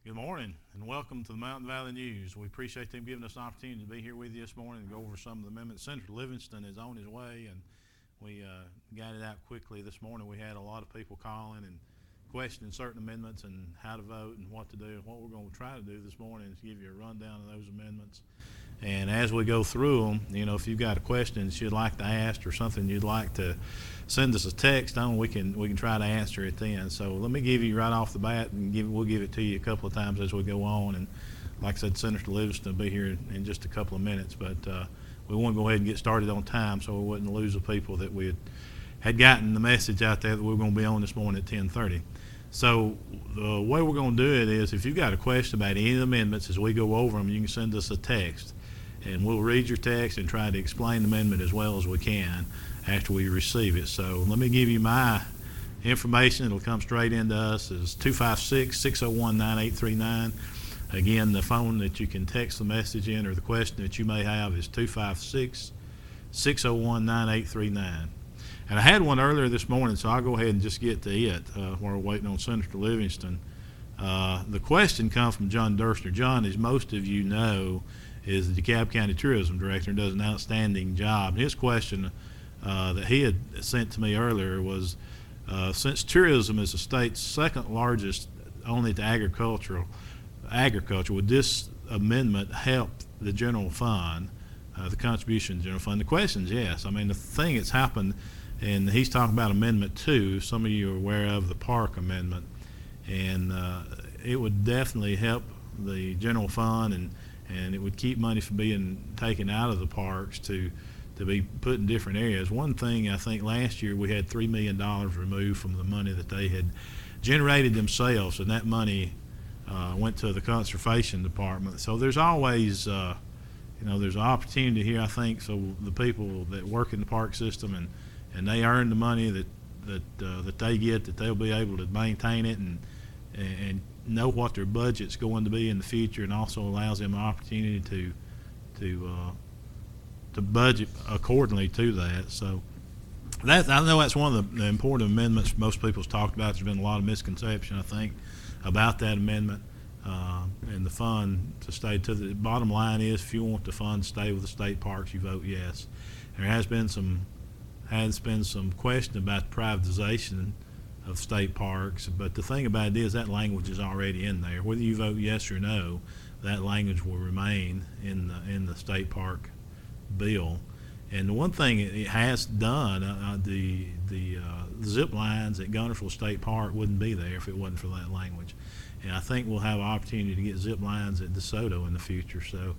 Good morning and welcome to the Mountain Valley News. We appreciate them giving us an opportunity to be here with you this morning and go over some of the amendments. Senator Livingston is on his way, and we got it out quickly this morning. We had a lot of people calling and questioning certain amendments and how to vote and what to do. And what we're going to try to do this morning is give you a rundown of those amendments. And as we go through them, if you've got a question that you'd like to ask or something you'd like to send us a text on, we can try to answer it then. So let me give you right off the bat, and we'll give it to you a couple of times as we go on. And like I said, Senator Livingston will be here in just a couple of minutes, but we want to go ahead and get started on time so we wouldn't lose the people that we had gotten the message out there that we were going to be on this morning at 10:30. So the way we're going to do it is, if you've got a question about any of the amendments as we go over them, you can send us a text, and we'll read your text and try to explain the amendment as well as we can after we receive it. So let me give you my information. It'll come straight into us. It's 256-601-9839. Again, the phone that you can text the message in or the question that you may have is 256-601-9839. And I had one earlier this morning, so I'll go ahead and just get to it while we're waiting on Senator Livingston. The question comes from John Durstner. John, as most of you know, is the DeKalb County Tourism Director and does an outstanding job. His question that he had sent to me earlier was, since tourism is the state's second largest only to agriculture, would this amendment help the general fund, the contribution to the general fund? The question is yes. I mean, the thing that's happened, and he's talking about Amendment 2, some of you are aware of the park amendment, and it would definitely help the general fund, and it would keep money from being taken out of the parks to be put in different areas. One thing, I think last year we had $3 million removed from the money that they had generated themselves, and that money went to the conservation department. So there's always there's an opportunity here, I think, so the people that work in the park system and they earn the money that they get, that they'll be able to maintain it and know what their budget's going to be in the future, and also allows them an opportunity to budget accordingly to that. So I know that's one of the important amendments most people's talked about. There's been a lot of misconception, I think, about that amendment and the fund to stay to the bottom line is, if you want the fund to stay with the state parks, you vote yes. There has been some question about privatization of state parks, but the thing about it is that language is already in there. Whether you vote yes or no, that language will remain in the state park bill. And the one thing it has done, the zip lines at Guntersville State Park wouldn't be there if it wasn't for that language. And I think we'll have an opportunity to get zip lines at DeSoto in the future. So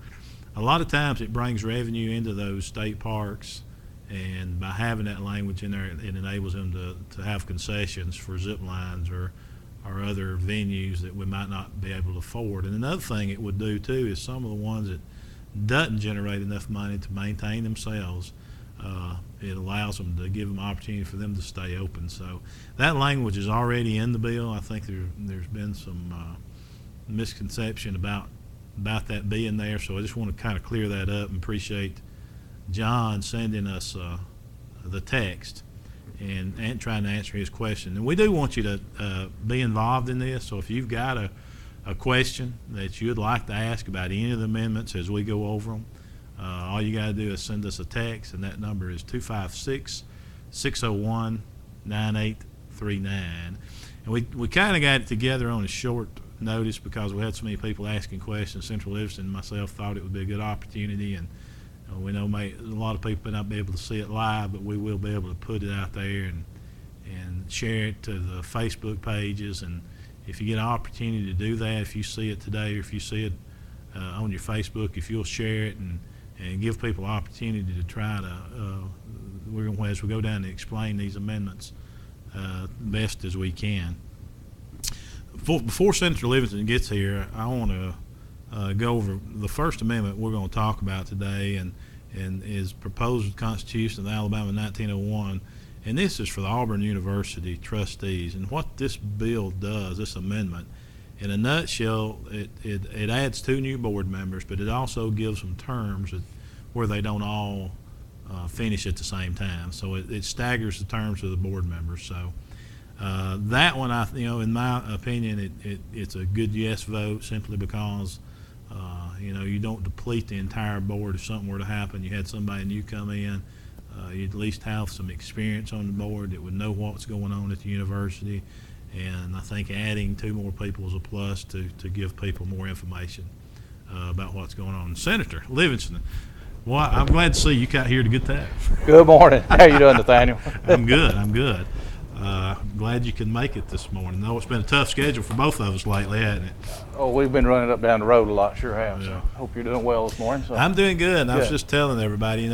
a lot of times it brings revenue into those state parks, and by having that language in there, it enables them to have concessions for zip lines or other venues that we might not be able to afford. And another thing it would do too is some of the ones that doesn't generate enough money to maintain themselves, it allows them to give them opportunity for them to stay open. So that language is already in the bill. I think there's been some misconception about that being there, so I just want to kind of clear that up, and appreciate John sending us the text and trying to answer his question. And we do want you to be involved in this, so if you've got a question that you'd like to ask about any of the amendments as we go over them, all you got to do is send us a text, and that number is 256-601-9839. And we kind of got it together on a short notice because we had so many people asking questions. Central Livingston and myself thought it would be a good opportunity, and we know a lot of people may not be able to see it live, but we will be able to put it out there and share it to the Facebook pages. And if you get an opportunity to do that, if you see it today or if you see it on your Facebook, if you'll share it and give people an opportunity to try to, as we go down to explain these amendments best as we can. Before Senator Livingston gets here, I want to go over the first amendment we're going to talk about today, and is proposed Constitution of Alabama 1901. And this is for the Auburn University trustees. And what this bill does, this amendment, in a nutshell, it adds 2 new board members, but it also gives them terms where they don't all finish at the same time. So it staggers the terms of the board members. So That one, in my opinion, it's a good yes vote simply because, you don't deplete the entire board if something were to happen. You had somebody new come in, you'd at least have some experience on the board that would know what's going on at the university. And I think adding 2 more people is a plus to give people more information about what's going on. Senator Livingston, well, I'm glad to see you got here to get that. Good morning. How you doing, Nathaniel? I'm good. Glad you could make it this morning. No, it's been a tough schedule for both of us lately, hasn't it? Oh, we've been running up down the road a lot, sure have. Yeah. So hope you're doing well this morning. So. I'm doing good. And I was Good. just telling everybody,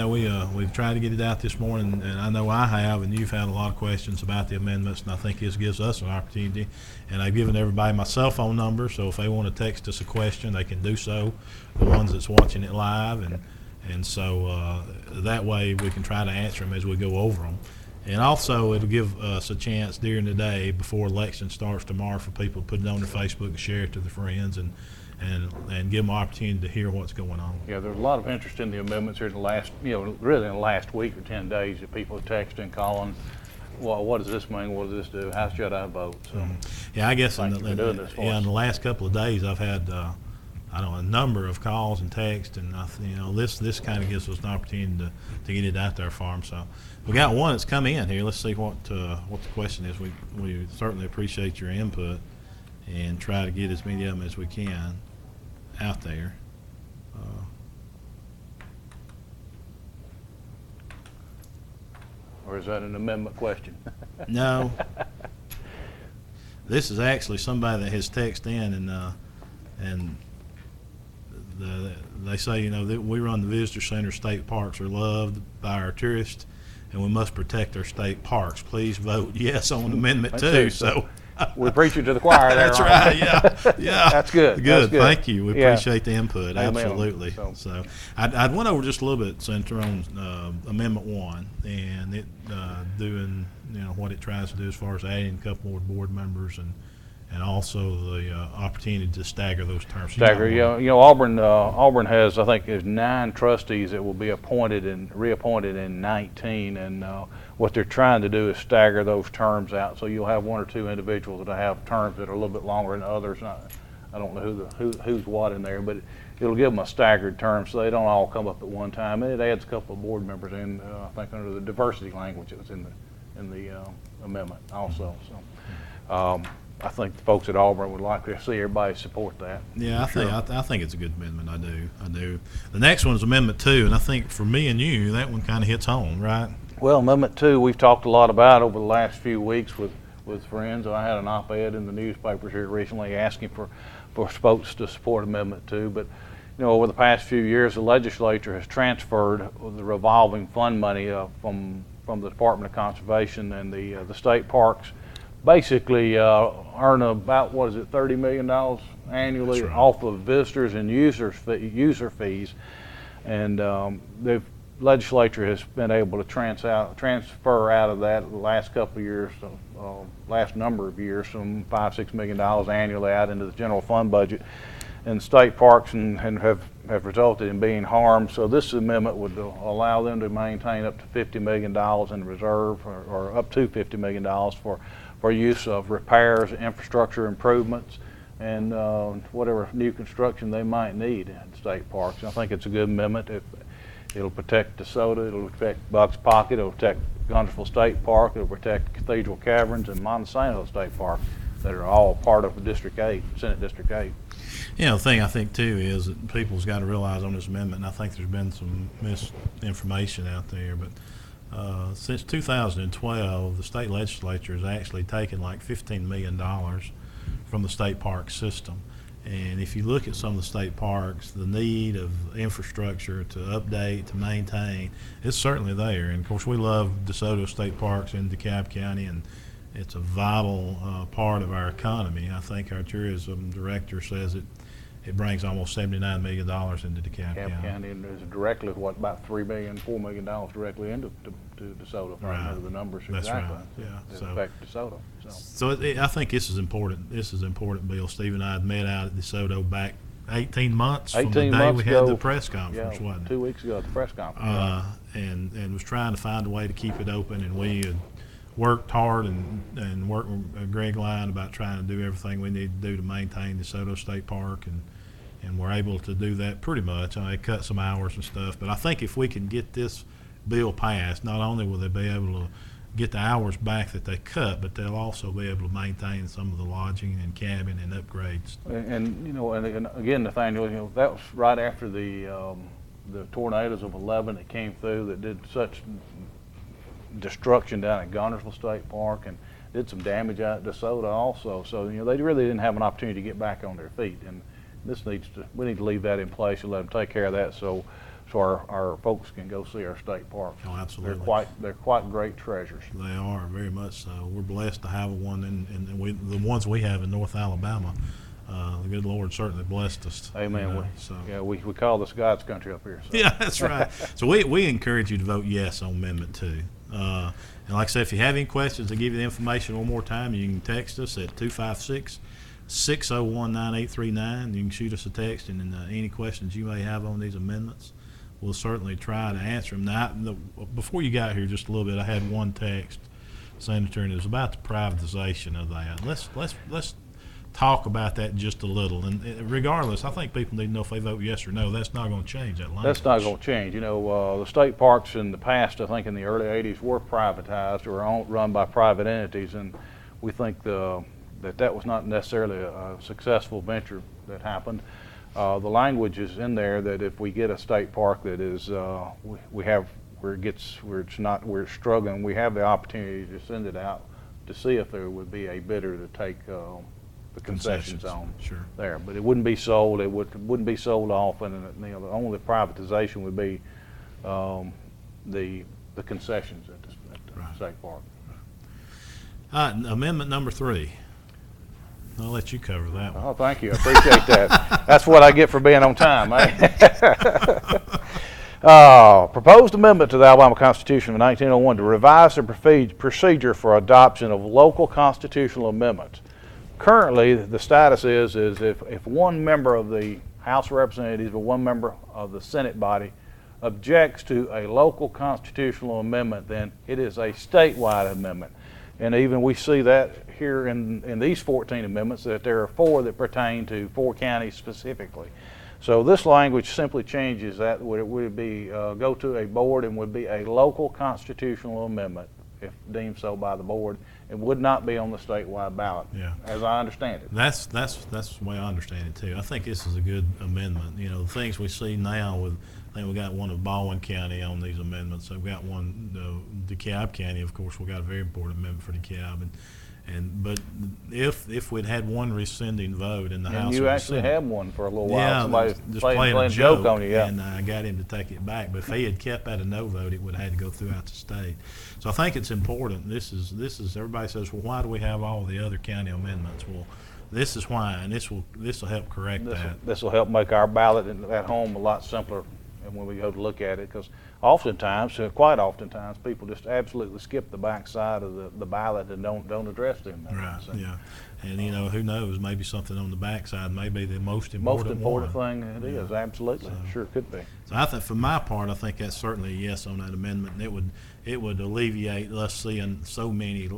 we've tried to get it out this morning, and I know I have, and you've had a lot of questions about the amendments, and I think this gives us an opportunity. And I've given everybody my cell phone number, so if they want to text us a question, they can do so, the ones that's watching it live, and so that way we can try to answer them as we go over them. And also, it'll give us a chance during the day before election starts tomorrow for people to put it on their Facebook and share it to their friends and give them an opportunity to hear what's going on. Yeah, there's a lot of interest in the amendments here in the last, really in the last week or 10 days that people are texting, calling. Well, what does this mean? What does this do? How should I vote? So, Yeah, I guess Thank you for doing this for us. in the last couple of days, I've had a number of calls and texts, and this kind of gives us an opportunity to get it out there for them. So we got one that's come in here. Let's see what the question is. We certainly appreciate your input and try to get as many of them as we can out there. or is that an amendment question? No. This is actually somebody that has texted in, and they say, that we run the visitor center. State parks are loved by our tourists, and we must protect our state parks. Please vote yes on Amendment 2. So We're preaching to the choir there. that's aren't we? right. Yeah. That's good. Good. That's good. Thank you. We Yeah. appreciate the input. Amen. Absolutely. So I'd went over just a little bit, Senator, on Amendment 1 and it doing what it tries to do as far as adding a couple more board members and also the opportunity to stagger those terms. Stagger. Auburn has, I think, there's 9 trustees that will be appointed and reappointed in 19, and what they're trying to do is stagger those terms out. So you'll have 1 or 2 individuals that have terms that are a little bit longer than others. I don't know who's what in there, but it'll give them a staggered term so they don't all come up at one time. And it adds a couple of board members in, I think, under the diversity language that was in the amendment also. So. I think the folks at Auburn would like to see everybody support that. Yeah, I think it's a good amendment. I do. The next one is Amendment 2, and I think for me and you, that one kind of hits home, right? Well, Amendment 2, we've talked a lot about over the last few weeks with friends. I had an op-ed in the newspapers here recently asking for folks to support Amendment 2. But, over the past few years, the legislature has transferred the revolving fund money from the Department of Conservation and the state parks. Basically earn about, $30 million annually off of visitors and user fees. And the legislature has been able to transfer out of that the last couple of years, last number of years, some $5-6 million annually out into the general fund budget. And state parks and have resulted in being harmed. So this amendment would allow them to maintain up to $50 million in reserve, or up to $50 million for use of repairs, infrastructure improvements, and whatever new construction they might need in state parks. I think it's a good amendment. It'll protect DeSoto, it'll protect Bucks Pocket, it'll protect Guntersville State Park, it'll protect Cathedral Caverns and Montesano State Park that are all part of District 8, Senate District 8. The thing I think too is that people's got to realize on this amendment, and I think there's been some misinformation out there, but since 2012, the state legislature has actually taken like $15 million from the state park system. And if you look at some of the state parks, the need of infrastructure to update, to maintain, it's certainly there. And of course, we love DeSoto State Parks in DeKalb County, and it's a vital part of our economy. I think our tourism director says it brings almost $79 million into DeKalb County. And is directly, about $4 million directly into DeSoto. If I remember the numbers exactly. That's right. Yeah. That affect DeSoto. So I think this is important. This is important, Bill. Steve and I had met out at DeSoto back 18 months from the day we had the press conference, wasn't it? 2 weeks ago at the press conference. And was trying to find a way to keep it open, and we worked hard and worked with Greg Line about trying to do everything we need to do to maintain DeSoto State Park, and we're able to do that pretty much. They cut some hours and stuff, but I think if we can get this bill passed, not only will they be able to get the hours back that they cut, but they'll also be able to maintain some of the lodging and cabin and upgrades. And you know, and again, Nathaniel, you know, that was right after the tornadoes of 11 that came through that did such destruction down at Guntersville State Park and did some damage out at DeSoto also. So you know, they really didn't have an opportunity to get back on their feet, and we need to leave that in place and let them take care of that so our folks can go see our state parks. Oh, absolutely. They're quite great treasures. They are, very much so. We're blessed to have one, and the ones we have in North Alabama, the good Lord certainly blessed us. Amen. You know, so. Yeah, we call this God's country up here. So. Yeah, that's right. So we encourage you to vote yes on Amendment 2. And like I said, if you have any questions, I'll give you the information one more time. You can text us at 256-601-9839. You can shoot us a text, and any questions you may have on these amendments, we'll certainly try to answer them. Now, before you got here just a little bit, I had one text, Senator, and it was about the privatization of that. Let's talk about that just a little. And regardless, I think people need to know if they vote yes or no. That's not going to change that language. That's not going to change. You know, the state parks in the past, I think in the early 80s, were privatized or run by private entities, and we think that was not necessarily a successful venture that happened. The language is in there that if we get a state park that is we're struggling, we have the opportunity to send it out to see if there would be a bidder to take the concessions on there. But it wouldn't be sold. It wouldn't be sold off, and you know, the only privatization would be the concessions at the state park. All right, amendment number 3. I'll let you cover that one. Oh, thank you. I appreciate that. That's what I get for being on time. Proposed amendment to the Alabama Constitution of 1901 to revise the procedure for adoption of local constitutional amendments. Currently, the status is if one member of the House of Representatives or one member of the Senate body objects to a local constitutional amendment, then it is a statewide amendment. And even we see that here in these 14 amendments, that there are 4 that pertain to 4 counties specifically. So this language simply changes that. It would be go to a board and would be a local constitutional amendment if deemed so by the board. It would not be on the statewide ballot, as I understand it. That's the way I understand it too. I think this is a good amendment. You know, the things we see now with, I think we got one of Baldwin County on these amendments. We've got one, DeKalb County, of course. We got a very important amendment for DeKalb, but if we'd had one rescinding vote in the House, and you actually had one for a little while. Yeah, somebody just playing a joke on you, and I got him to take it back. But if he had kept at a no vote, it would have had to go throughout the state. So I think it's important. This is everybody says, well, why do we have all the other county amendments? Well, this is why, and this will help correct that. This will help make our ballot at home a lot simpler, and when we go to look at it, because quite oftentimes, people just absolutely skip the back side of the ballot and don't address them. Right. So. Yeah. And you know, who knows? Maybe something on the backside may be the most important thing it is. Absolutely, so, sure could be. So I think, for my part, I think that's certainly a yes on that amendment. And it would alleviate us seeing so many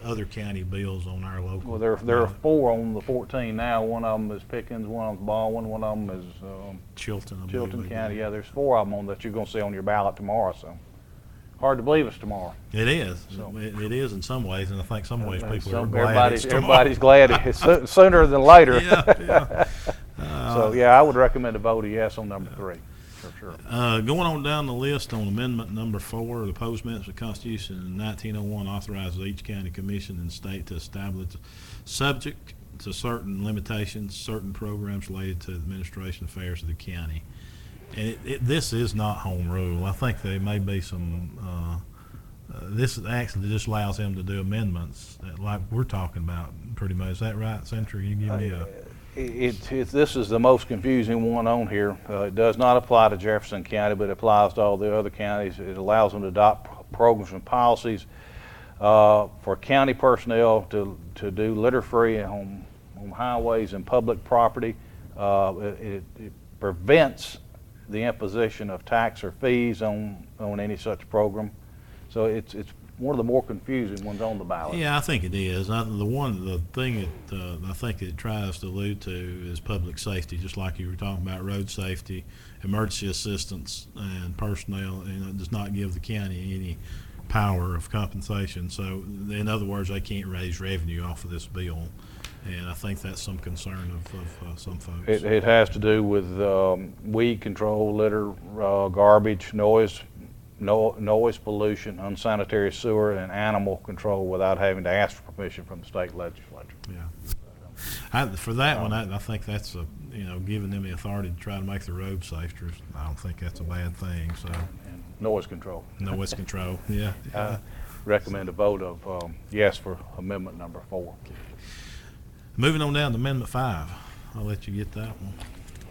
other county bills on our local. Well, there are 4 on the 14 now. One of them is Pickens, one of them is Baldwin, one of them is Chilton County. Yeah, there's 4 of them that you're going to see on your ballot tomorrow. So. Hard to believe it's tomorrow. It is. So. It is in some ways, and I think some ways people are glad it's tomorrow. Everybody's glad it's sooner than later. Yeah. So I would recommend a vote of yes on number 3, for sure. Going on down the list on amendment number 4, the proposed amendments to the Constitution in 1901 authorizes each county commission and state to establish, subject to certain limitations, certain programs related to the administration affairs of the county. And this is not home rule. I think there may be some, this actually just allows him to do amendments like we're talking about pretty much. Is that right, Senator? You give me a... This is the most confusing one on here. It does not apply to Jefferson County, but it applies to all the other counties. It allows them to adopt programs and policies for county personnel to do litter-free on highways and public property. It prevents the imposition of tax or fees on any such program. So it's one of the more confusing ones on the ballot. Yeah, I think it is. The thing that I think it tries to allude to is public safety, just like you were talking about road safety, emergency assistance, and personnel. And it does not give the county any power of compensation. So, in other words, they can't raise revenue off of this bill. And I think that's some concern of some folks. It has to do with weed control, litter, garbage, noise pollution, unsanitary sewer, and animal control without having to ask for permission from the state legislature. Yeah. For that one, I think that's giving them the authority to try to make the road safer. I don't think that's a bad thing. So. And noise control. Noise control. Yeah. Recommend a vote of yes for amendment number 4. Moving on down to Amendment 5. I'll let you get that one.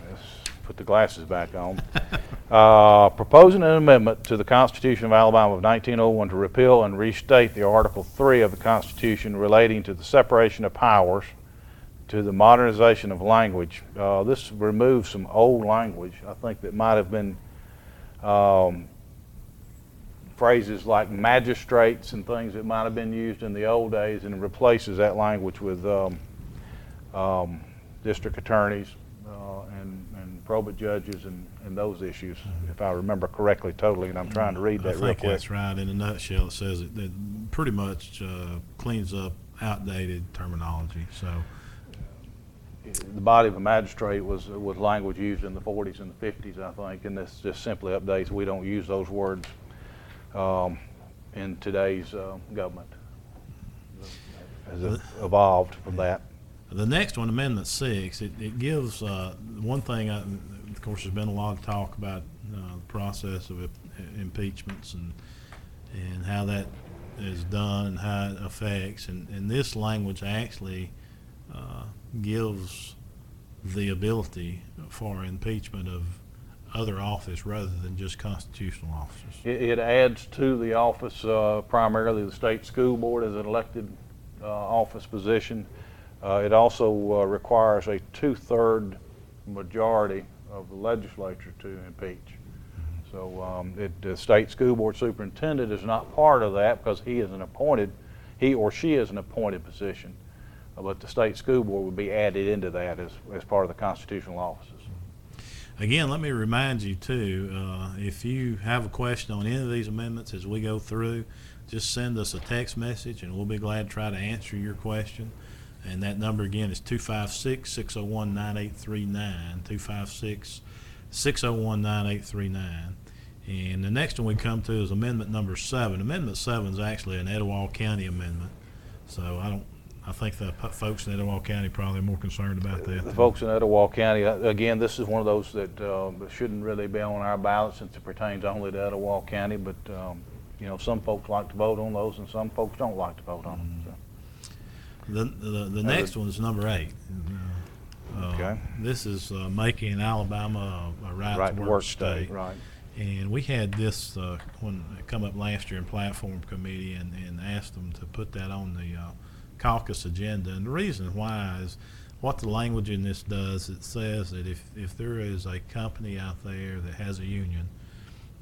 Let's put the glasses back on. Proposing an amendment to the Constitution of Alabama of 1901 to repeal and restate the Article 3 of the Constitution relating to the separation of powers, to the modernization of language. This removes some old language, I think, that might have been phrases like magistrates and things that might have been used in the old days, and replaces that language with district attorneys and probate judges and those issues, if I remember correctly totally, and I'm trying to read that real quick. I think that's right. In a nutshell, it says it pretty much cleans up outdated terminology. So, the body of a magistrate was language used in the 40s and the 50s, I think, and this just simply updates. We don't use those words in today's government. Has evolved from that. The next one, Amendment 6, it gives one thing. Of course, there's been a lot of talk about the process of impeachments and how that is done and how it affects. And this language actually gives the ability for impeachment of other office rather than just constitutional officers. It adds to the office primarily the state school board as an elected office position. It also requires a 2/3 majority of the legislature to impeach. So the state school board superintendent is not part of that because he or she is an appointed position. But the state school board would be added into that as part of the constitutional offices. Again, let me remind you too, if you have a question on any of these amendments as we go through, just send us a text message and we'll be glad to try to answer your question. And that number again is 256-601-9839, 256-601-9839. And the next one we come to is Amendment number 7. Amendment 7 is actually an Etowah County amendment. So I think the folks in Etowah County probably are more concerned about that. The folks in Etowah County, again, this is one of those that shouldn't really be on our ballot since it pertains only to Etowah County, but some folks like to vote on those and some folks don't like to vote on them. So. The next one is number 8. Okay. This is making Alabama a right-to-work state. Right. And we had this when it come up last year in platform committee and asked them to put that on the caucus agenda. And the reason why is what the language in this does. It says that if there is a company out there that has a union,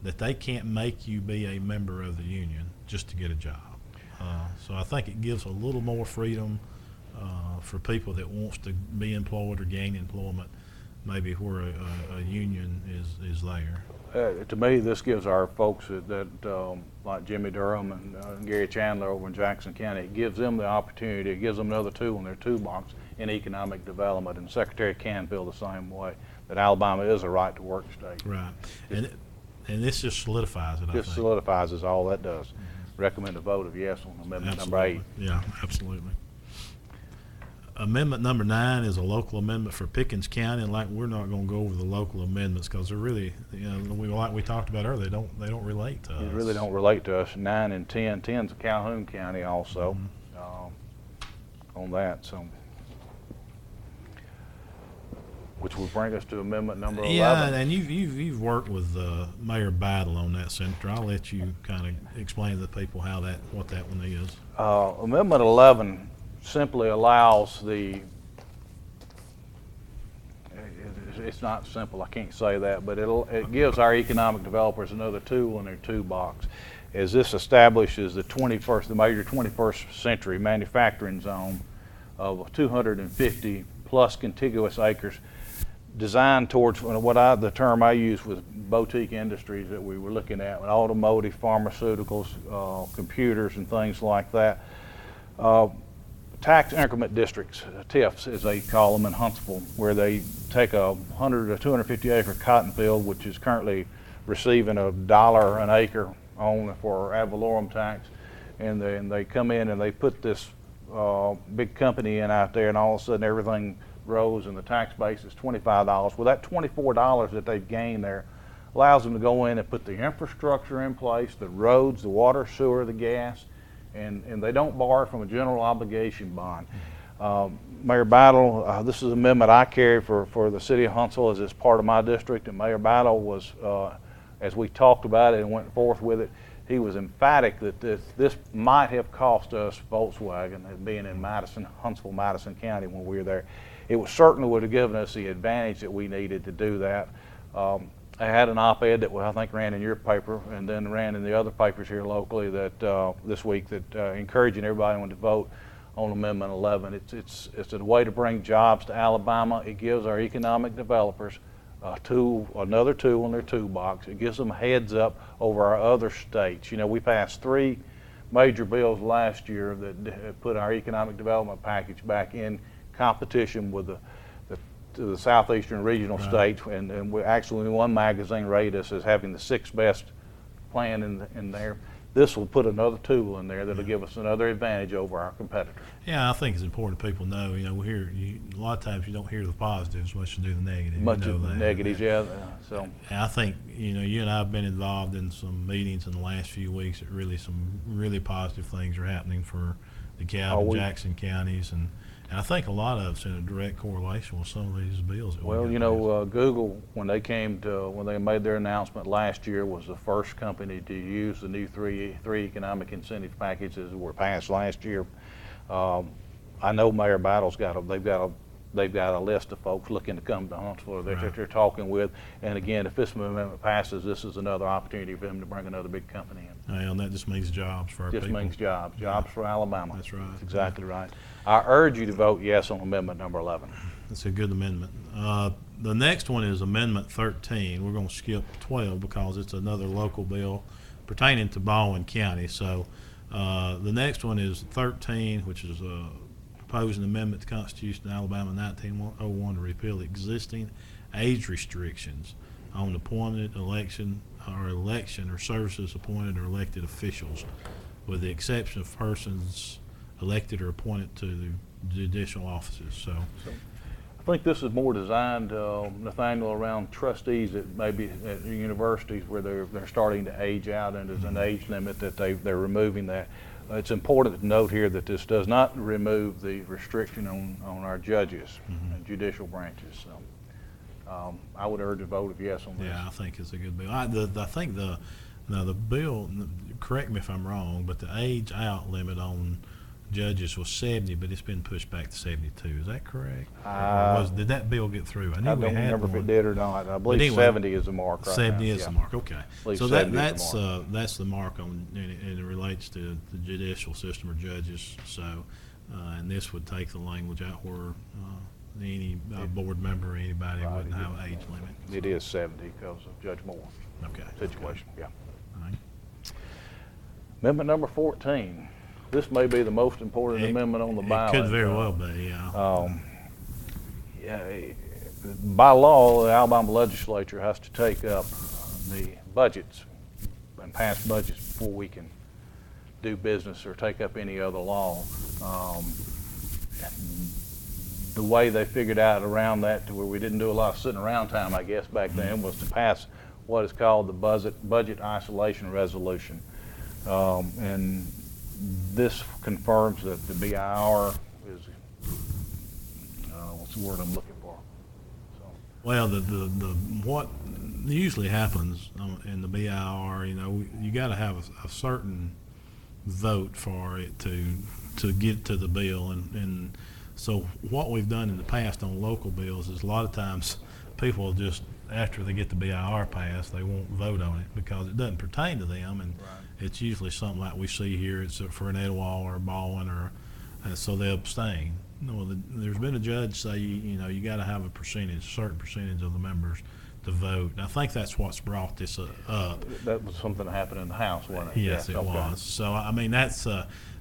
that they can't make you be a member of the union just to get a job. So I think it gives a little more freedom for people that wants to be employed or gain employment, maybe where a union is there. To me, this gives our folks that like Jimmy Durham and Gary Chandler over in Jackson County, it gives them the opportunity, it gives them another tool in their toolbox in economic development. And Secretary Canfield the same way, that Alabama is a right-to-work state. Right. And this just solidifies it, I think. Just solidifies is all that does. Recommend a vote of yes on amendment number 8. Yeah, absolutely. Amendment number 9 is a local amendment for Pickens County, and we're not going to go over the local amendments because they're really, like we talked about earlier, they don't relate to us. They really don't relate to us. 9 and 10. 10's Calhoun County also on that. So, which will bring us to amendment number 11. Yeah, and you've worked with Mayor Battle on that, Senator. I'll let you kind of explain to the people what that one is. Amendment 11 simply allows it's not simple, I can't say that, but it gives our economic developers another tool in their toolbox. as this establishes the major 21st century manufacturing zone of 250 plus contiguous acres, designed towards the term I used was boutique industries that we were looking at, automotive, pharmaceuticals, computers, and things like that. Tax increment districts, TIFs as they call them in Huntsville, where they take a 100 or 250 acre cotton field, which is currently receiving $1 an acre for ad valorem tax, and they come in and they put this big company in out there, and all of a sudden everything grows and the tax base is $25. Well, that $24 that they've gained there allows them to go in and put the infrastructure in place, the roads, the water, sewer, the gas, and they don't borrow from a general obligation bond. Mayor Battle, this is an amendment I carry for the city of Huntsville as it's part of my district, and Mayor Battle was, as we talked about it and went forth with it, he was emphatic that this might have cost us Volkswagen, being in Huntsville, Madison County when we were there. It certainly would have given us the advantage that we needed to do that. I had an op-ed that I think ran in your paper and then ran in the other papers here locally that this week that encouraging everybody to vote on Amendment 11. It's a way to bring jobs to Alabama. It gives our economic developers another tool in their toolbox. It gives them a heads up over our other states. You know, we passed 3 major bills last year that put our economic development package back in competition with the southeastern regional states, and we actually, one magazine rated us as having the 6th best plan in there. This will put another tool in there that'll give us another advantage over our competitors. Yeah, I think it's important people know. You know, we hear a lot of times you don't hear the positives, much to do the negatives. Much of the negatives, yeah. So I think you and I have been involved in some meetings in the last few weeks that some really positive things are happening for the DeKalb and Jackson counties, and I think a lot of it's in a direct correlation with some of these bills. Well, Google, when they made their announcement last year, was the first company to use the new three economic incentive packages that were passed last year. I know Mayor Battle's they've got a list of folks looking to come to Huntsville that they're talking with. And again, if this amendment passes, this is another opportunity for them to bring another big company in. And that just means jobs for our people. Just means jobs for Alabama. That's right. That's exactly right. I urge you to vote yes on Amendment number 11. That's a good amendment. The next one is Amendment 13. We're going to skip 12 because it's another local bill pertaining to Baldwin County. So the next one is 13, which is proposing amendment to the Constitution of Alabama 1901 to repeal existing age restrictions on appointed election or services appointed or elected officials, with the exception of persons elected or appointed to the judicial offices. So I think this is more designed, Nathaniel, around trustees that maybe at universities where they're starting to age out, and there's an age limit that they're removing that. It's important to note here that this does not remove the restriction on our judges and judicial branches. So I would urge a vote of yes on this. Yeah, I think it's a good bill. I think the bill, correct me if I'm wrong, but the age out limit on judges was 70, but it's been pushed back to 72. Is that correct? Did that bill get through? I don't remember if it did or not. I believe anyway, 70 is the mark right 70 now. Is the mark, okay. So that's the mark on, and it relates to the judicial system or judges. So, and this would take the language out where any board member or anybody wouldn't have an age limit. So. It is 70 because of Judge Moore situation. Yeah. All right. Amendment number 14. This may be the most important amendment on the ballot. It could very well be, yeah. By law, the Alabama legislature has to take up the budgets and pass budgets before we can do business or take up any other law. The way they figured out around that to where we didn't do a lot of sitting around time, I guess, back then, was to pass what is called the budget isolation resolution. And this confirms that the BIR is, what's the word I'm looking for? So. Well, what usually happens in the BIR, you got to have a certain vote for it to get to the bill, and so what we've done in the past on local bills is a lot of times people just after they get the BIR passed, they won't vote on it because it doesn't pertain to them, and it's usually something like we see here. It's for an Etowah or a Baldwin, or so they abstain. No, there's been a judge say you got to have a certain percentage of the members to vote. And I think that's what's brought this up. That was something that happened in the House, wasn't it? Yes, it was. So I mean that's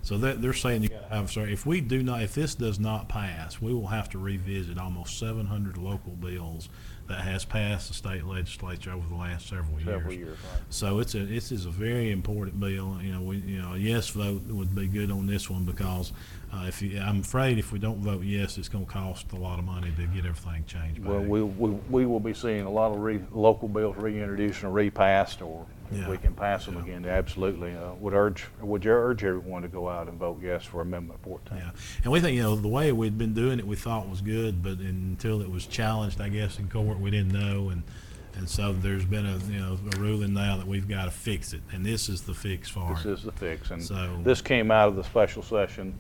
so they're saying you got to have. Sorry, if this does not pass, we will have to revisit almost 700 local bills that has passed the state legislature over the last several years. Right. So this is a very important bill. A yes vote would be good on this one because I'm afraid if we don't vote yes, it's going to cost a lot of money to get everything changed back. Well, we will be seeing a lot of local bills reintroduced or repassed, or if we can pass them again. Absolutely, would you urge everyone to go out and vote yes for Amendment 14? Yeah, and we think the way we'd been doing it, we thought was good, but until it was challenged, I guess in court, we didn't know, and so there's been a ruling now that we've got to fix it, and this is the fix for it. This is the fix, and so this came out of the special session.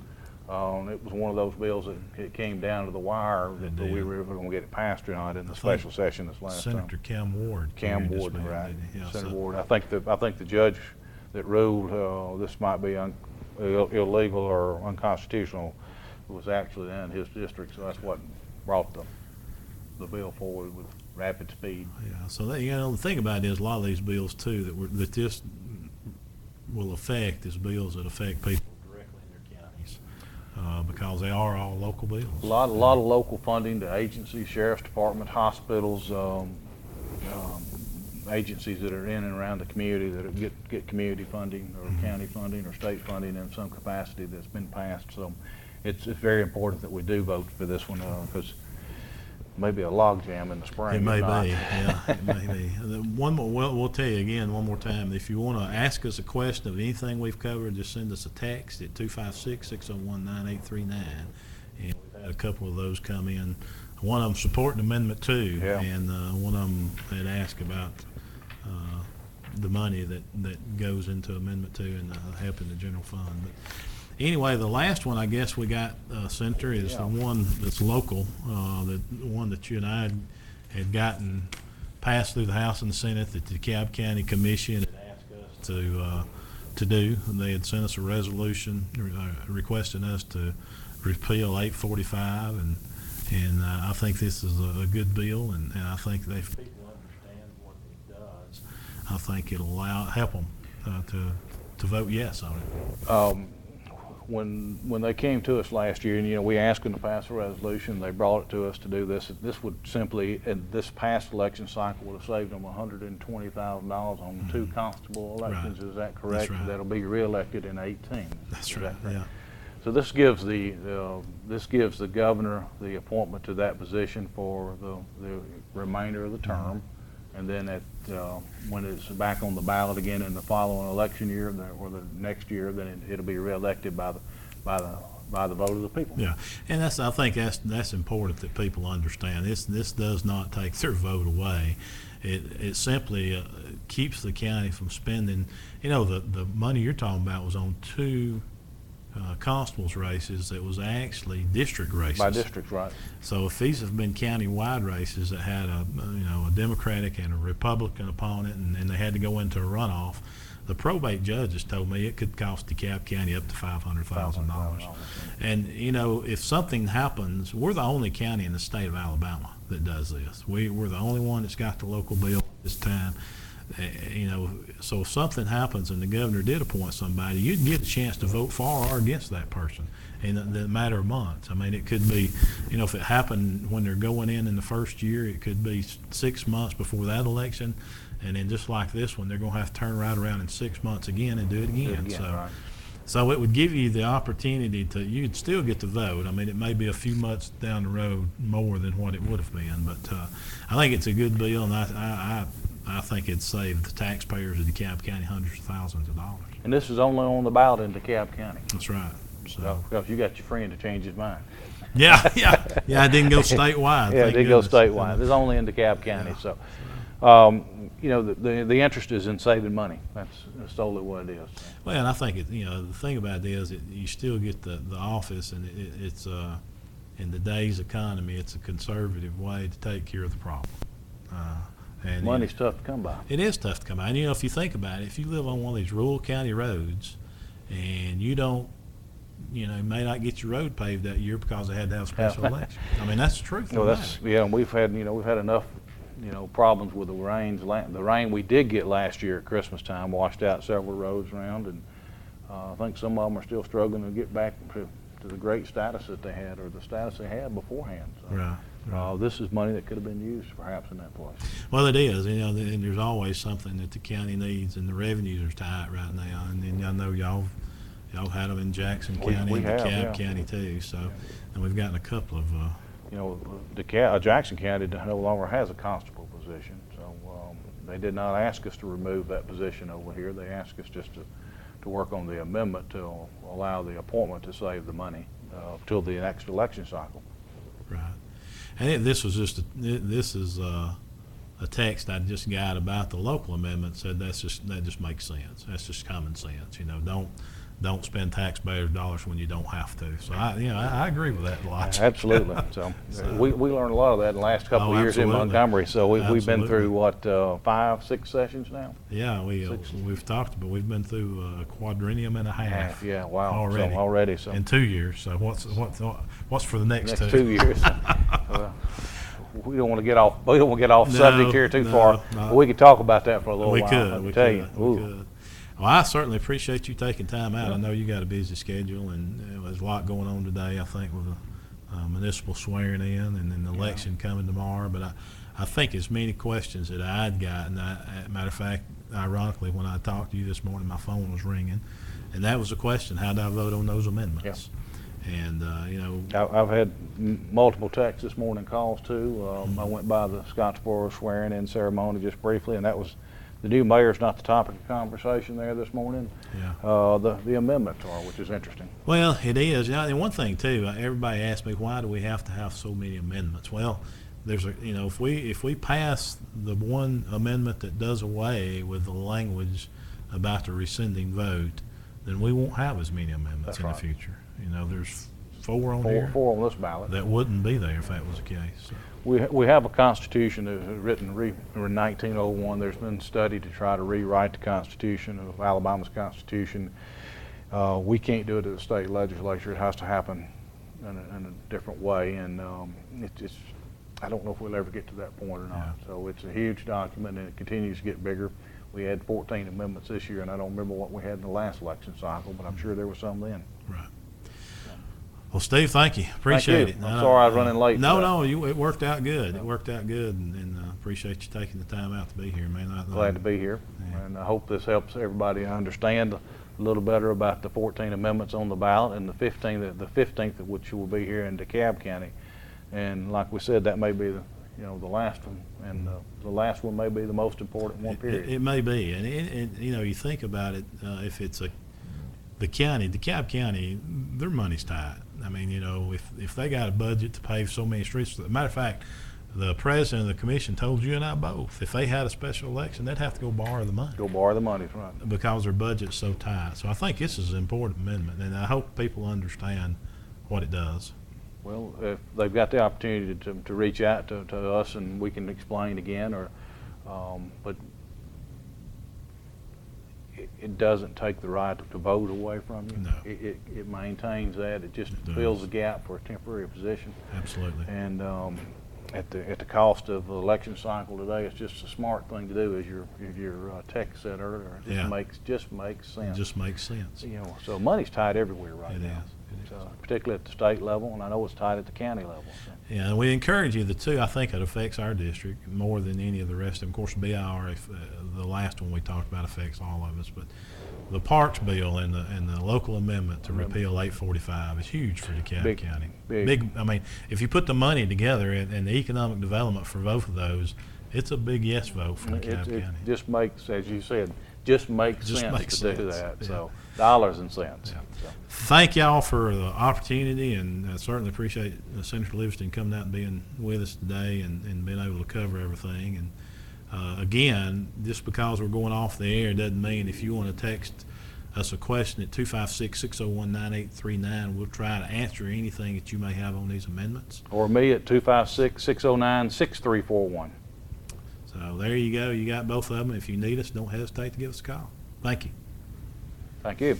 It was one of those bills that it came down to the wire that we were going to get it passed or not in the special session this last time. Senator Cam Ward. Right. Senator Ward. I think the judge that ruled this might be illegal or unconstitutional was actually in his district, so that's what brought the bill forward with rapid speed. Yeah. So the thing about it is a lot of these bills too that this will affect is bills that affect people directly in their counties. Because they are all local bills. A lot of local funding to agencies, sheriff's department, hospitals, agencies that are in and around the community that get community funding or county funding or state funding in some capacity that's been passed. So it's very important that we do vote for this one because maybe a log jam in the spring. It may be, yeah, it may be. We'll tell you again one more time. If you want to ask us a question of anything we've covered, just send us a text at 256-601-9839. And we've had a couple of those come in. One of them supporting Amendment 2, and one of them had asked about the money that goes into Amendment 2 and helping the general fund. But anyway, the last one I guess we got, Senator, is the one that's local, the one that you and I had gotten passed through the House and the Senate that the DeKalb County Commission had asked us to do. And they had sent us a resolution requesting us to repeal 845, and I think this is a good bill, and I think if people understand what it does, I think it'll help them to vote yes on it. When they came to us last year, and we asked them to pass a resolution, they brought it to us to do this. This would simply, in this past election cycle, would have saved them $120,000 on 2 constable elections. Right. Is that correct? That's right. That'll be reelected in 18. That's right. Yeah. So this gives the governor the appointment to that position for the remainder of the term. And then when it's back on the ballot again in the following election year or the next year, then it'll be reelected by the vote of the people. Yeah, and I think that's important that people understand. This does not take their vote away. It simply keeps the county from spending. The money you're talking about was on 2 constables races that was actually district races. By districts, right. So if these have been county-wide races that had a Democratic and a Republican opponent, and they had to go into a runoff, the probate judges told me it could cost DeKalb County up to $500,000. And if something happens, we're the only county in the state of Alabama that does this. We're the only one that's got the local bill this time. So if something happens and the governor did appoint somebody, you'd get a chance to vote for or against that person in the matter of months. I mean, it could be, if it happened when they're going in the first year, it could be 6 months before that election, and then just like this one, they're going to have to turn right around in 6 months again and do it again. So it would give you the opportunity you'd still get to vote. I mean, it may be a few months down the road more than what it would have been, but I think it's a good bill, and I think it'd save the taxpayers of DeKalb County hundreds of thousands of dollars. And this is only on the ballot in DeKalb County. That's right. So because you got your friend to change his mind. Yeah. It didn't go statewide. Yeah, it did go statewide. It's only in DeKalb County. Yeah. So, the interest is in saving money. That's totally what it is. Well, and I think the thing about it is you still get the office, and it's in today's economy, it's a conservative way to take care of the problem. And Money's tough to come by. it is tough to come by. And, if you think about it, if you live on one of these rural county roads and you don't, you may not get your road paved that year because they had to have a special election. I mean, that's the truth. No, and we've had enough, problems with the rains. The rain we did get last year at Christmas time washed out several roads around, and I think some of them are still struggling to get back to the great status that they had, or the status they had beforehand. So, Right. this is money that could have been used perhaps in that place. Well, it is, and there's always something that the county needs, and the revenues are tight right now. And then I know y'all had them in Jackson County We and have, DeKalb yeah. County too. So, and we've gotten a couple of. Jackson County no longer has a constable position, so they did not ask us to remove that position over here. They asked us just to work on the amendment to allow the appointment to save the money till the next election cycle. Right. And this was just this is a text I just got about the local amendment. Said that just makes sense. That's just common sense. Don't spend taxpayers' dollars when you don't have to. So I agree with that a lot. Absolutely. So, we learned a lot of that in the last couple of years in absolutely. Montgomery. So we've been through Absolutely. 5, 6 sessions now. Yeah, we've talked about. We've been through a quadrennium and a half. Yeah, wow. Already. So already. So In 2 years. So what's for the next next 2? 2 years. We don't want to get off. We don't want to get off subject here too far. no. But we could talk about that for a little We while. could. Let me We tell could. you. We Ooh. could. Well, I certainly appreciate you taking time out. Yeah. I know you got a busy schedule, and there's a lot going on today, I think, with the municipal swearing in and then the election coming tomorrow. But I think as many questions that I'd gotten, matter of fact, ironically, when I talked to you this morning, my phone was ringing, and that was the question: how do I vote on those amendments? And I've had multiple texts this morning, calls too. I went by the Scottsboro swearing-in ceremony just briefly, and that was the new mayor's not the topic of conversation there this morning. Yeah. The amendments are, which is interesting. Well, it is. And one thing too, everybody asks me, why do we have to have so many amendments? Well, there's if we pass the one amendment that does away with the language about the rescinding vote, then we won't have as many amendments That's in right. the future. There's 4 on here Four on this ballot. that wouldn't be there if that was the case. So. We have a constitution that was written in 1901. There's been study to try to rewrite the Constitution of Alabama's Constitution. We can't do it at the state legislature. It has to happen in a different way, and I don't know if we'll ever get to that point or not. Yeah. So it's a huge document, and it continues to get bigger. We had 14 amendments this year, and I don't remember what we had in the last election cycle, but I'm sure there were some then. Right. Well, Steve, thank you. Appreciate it. I'm sorry I was running late. No, it worked out good. It worked out good, and appreciate you taking the time out to be here, man. Glad to be here, Yeah. and I hope this helps everybody understand a little better about the 14 amendments on the ballot and the 15th of which will be here in DeKalb County. And like we said, that may be the last one, and the last one may be the most important one. Period. It may be, and you think about it. If it's the county, DeKalb County, their money's tight. I mean, if they got a budget to pave so many streets, as a matter of fact, the president of the commission told you and I both, if they had a special election, they'd have to go borrow the money Go borrow the money, right? because their budget's so tight. So I think this is an important amendment, and I hope people understand what it does. Well, if they've got the opportunity to reach out to us, and we can explain again, but it doesn't take the right to vote away from you. No. It maintains that. It just It does. fills the gap for a temporary position. Absolutely. And at the cost of the election cycle today, it's just a smart thing to do, as your text said earlier. It Yeah. just makes It sense. just makes sense. So money's tight everywhere right It now. is. It is. Particularly at the state level, and I know it's tight at the county level. So. Yeah, and we encourage you. The two, I think it affects our district more than any of the rest of them. Of course, BIR, the last one we talked about, affects all of us. But the Parks bill and the local amendment to repeal 845 is huge for DeKalb County. Big. I mean, if you put the money together and the economic development for both of those, it's a big yes vote for DeKalb It County. just makes, as you said, just makes Just sense makes to do sense, that. yeah. So dollars and cents. Yeah. So, Thank y'all for the opportunity, and I certainly appreciate Senator Livingston coming out and being with us today and being able to cover everything. And again, just because we're going off the air doesn't mean if you want to text us a question at 256-601-9839, we'll try to answer anything that you may have on these amendments. or me at 256-609-6341. So there you go. You got both of them. If you need us, don't hesitate to give us a call. Thank you. Thank you.